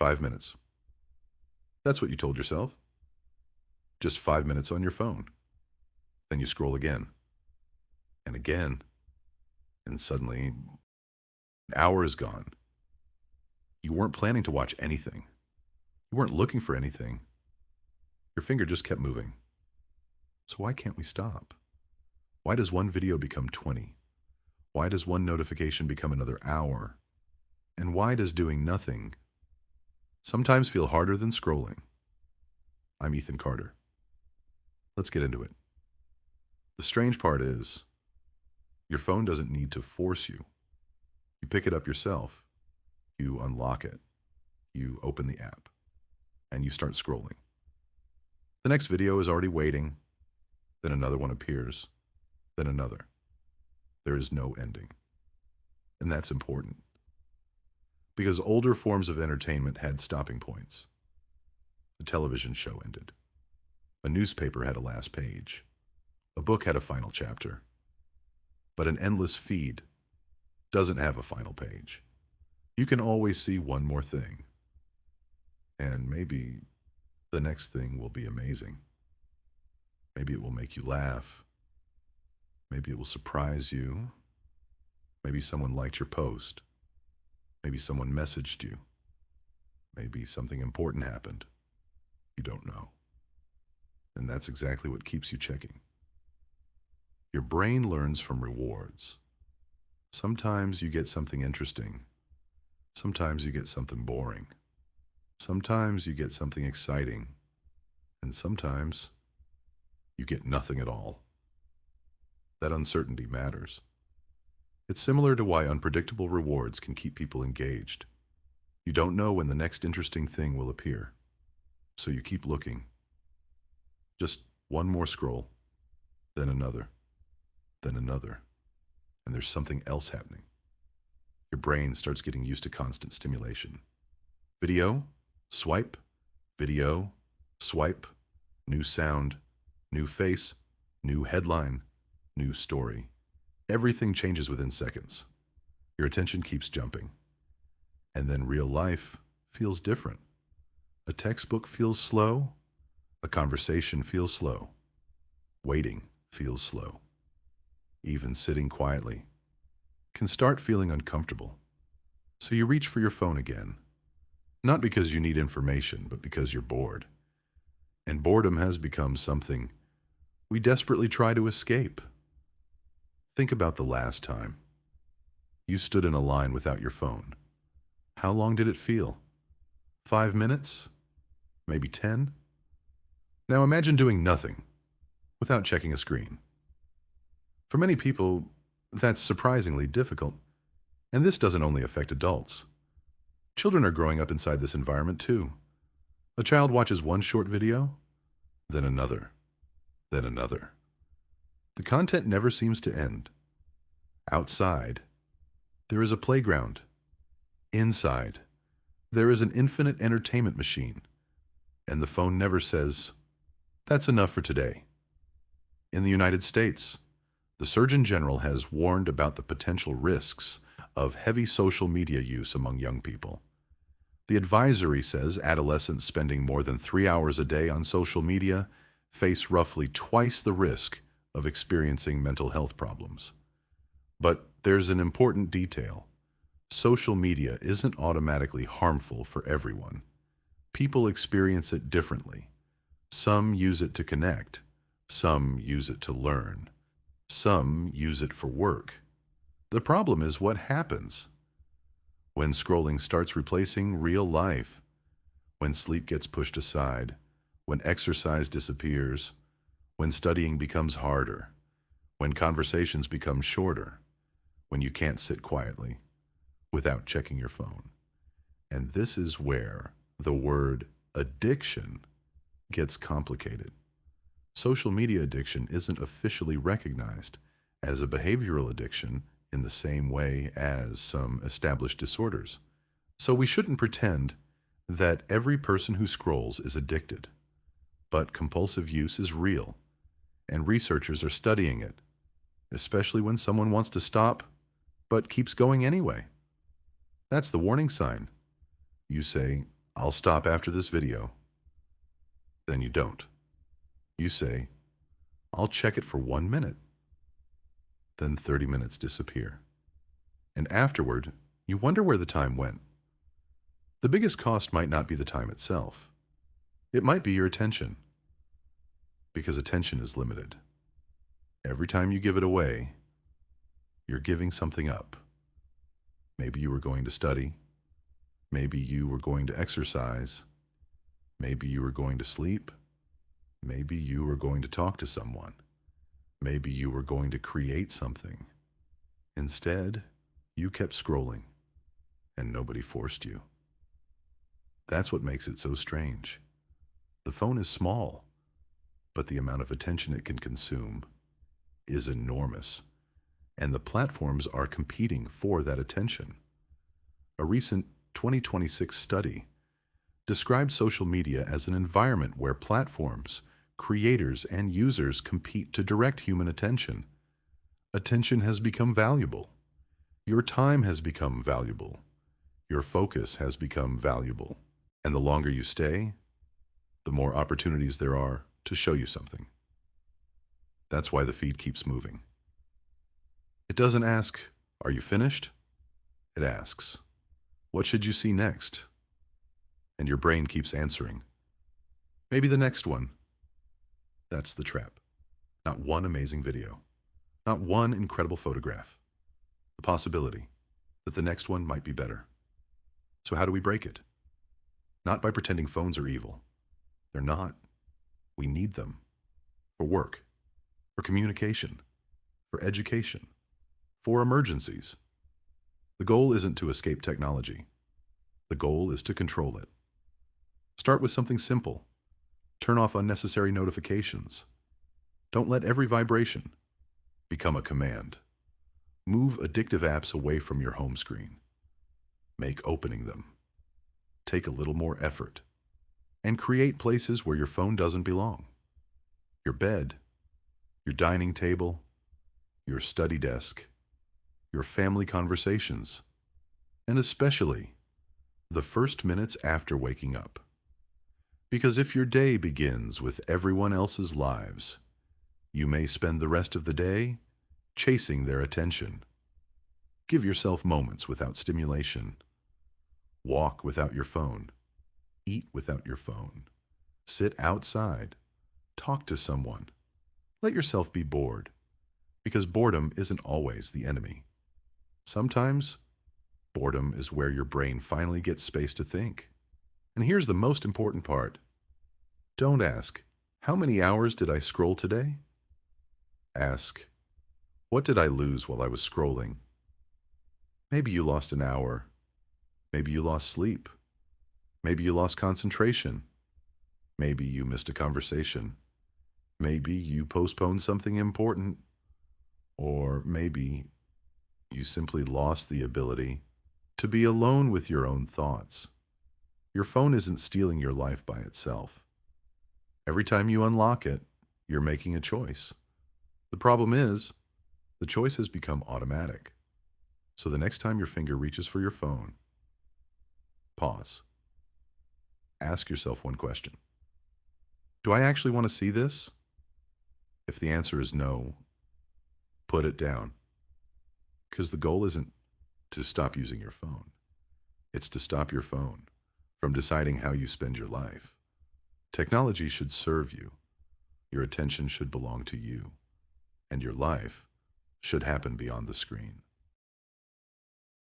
5 minutes. That's what you told yourself. Just 5 minutes on your phone. Then you scroll again and again, and suddenly an hour is gone. You weren't planning to watch anything. You weren't looking for anything. Your finger just kept moving. So why can't we stop? Why does one video become 20? Why does one notification become another hour? And why does doing nothing sometimes feel harder than scrolling? I'm Ethan Carter. Let's get into it. The strange part is, your phone doesn't need to force you. You pick it up yourself. You unlock it. You open the app. And you start scrolling. The next video is already waiting. Then another one appears. Then another. There is no ending. And that's important. Because older forms of entertainment had stopping points. A television show ended. A newspaper had a last page. A book had a final chapter. But an endless feed doesn't have a final page. You can always see one more thing. And maybe the next thing will be amazing. Maybe it will make you laugh. Maybe it will surprise you. Maybe someone liked your post. Maybe someone messaged you. Maybe something important happened. You don't know. And that's exactly what keeps you checking. Your brain learns from rewards. Sometimes you get something interesting. Sometimes you get something boring. Sometimes you get something exciting. And sometimes you get nothing at all. That uncertainty matters. It's similar to why unpredictable rewards can keep people engaged. You don't know when the next interesting thing will appear. So you keep looking. Just one more scroll, then another, then another, and there's something else happening. Your brain starts getting used to constant stimulation. Video, swipe, video, swipe, new sound, new face, new headline, new story. Everything changes within seconds. Your attention keeps jumping. And then real life feels different. A textbook feels slow. A conversation feels slow. Waiting feels slow. Even sitting quietly can start feeling uncomfortable. So you reach for your phone again. Not because you need information, but because you're bored. And boredom has become something we desperately try to escape. Think about the last time you stood in a line without your phone. How long did it feel? 5 minutes? Maybe 10? Now imagine doing nothing without checking a screen. For many people, that's surprisingly difficult. And this doesn't only affect adults. Children are growing up inside this environment too. A child watches one short video, then another, then another. The content never seems to end. Outside, there is a playground. Inside, there is an infinite entertainment machine. And the phone never says, "That's enough for today." In the United States, the Surgeon General has warned about the potential risks of heavy social media use among young people. The advisory says adolescents spending more than 3 hours a day on social media face roughly twice the risk of experiencing mental health problems. But there's an important detail. Social media isn't automatically harmful for everyone. People experience it differently. Some use it to connect. Some use it to learn. Some use it for work. The problem is what happens when scrolling starts replacing real life, when sleep gets pushed aside, when exercise disappears, when studying becomes harder, when conversations become shorter, when you can't sit quietly without checking your phone. And this is where the word addiction gets complicated. Social media addiction isn't officially recognized as a behavioral addiction in the same way as some established disorders. So we shouldn't pretend that every person who scrolls is addicted. But compulsive use is real, and researchers are studying it, especially when someone wants to stop but keeps going anyway. That's the warning sign. You say, I'll stop after this video. Then you don't. You say, I'll check it for 1 minute. Then 30 minutes disappear. And afterward, you wonder where the time went. The biggest cost might not be the time itself. It might be your attention. Because attention is limited. Every time you give it away, you're giving something up. Maybe you were going to study. Maybe you were going to exercise. Maybe you were going to sleep. Maybe you were going to talk to someone. Maybe you were going to create something. Instead, you kept scrolling, and nobody forced you. That's what makes it so strange. The phone is small, but the amount of attention it can consume is enormous, and the platforms are competing for that attention. A recent 2026 study described social media as an environment where platforms, creators, and users compete to direct human attention. Attention has become valuable. Your time has become valuable. Your focus has become valuable. And the longer you stay, the more opportunities there are to show you something. That's why the feed keeps moving. It doesn't ask, are you finished? It asks, what should you see next? And your brain keeps answering, maybe the next one. That's the trap. Not one amazing video. Not one incredible photograph. The possibility that the next one might be better. So how do we break it? Not by pretending phones are evil. They're not. We need them. For work. For communication. For education. For emergencies. The goal isn't to escape technology. The goal is to control it. Start with something simple. Turn off unnecessary notifications. Don't let every vibration become a command. Move addictive apps away from your home screen. Make opening them take a little more effort. And create places where your phone doesn't belong. Your bed, your dining table, your study desk, your family conversations, and especially the first minutes after waking up. Because if your day begins with everyone else's lives, you may spend the rest of the day chasing their attention. Give yourself moments without stimulation. Walk without your phone. Eat without your phone. Sit outside. Talk to someone. Let yourself be bored, because boredom isn't always the enemy. Sometimes, boredom is where your brain finally gets space to think. And here's the most important part. Don't ask, how many hours did I scroll today? Ask, what did I lose while I was scrolling? Maybe you lost an hour. Maybe you lost sleep. Maybe you lost concentration. Maybe you missed a conversation. Maybe you postponed something important. Or maybe you simply lost the ability to be alone with your own thoughts. Your phone isn't stealing your life by itself. Every time you unlock it, you're making a choice. The problem is, the choice has become automatic. So the next time your finger reaches for your phone, pause. Ask yourself one question. Do I actually want to see this? If the answer is no, put it down. Because the goal isn't to stop using your phone. It's to stop your phone from deciding how you spend your life. Technology should serve you. Your attention should belong to you. And your life should happen beyond the screen.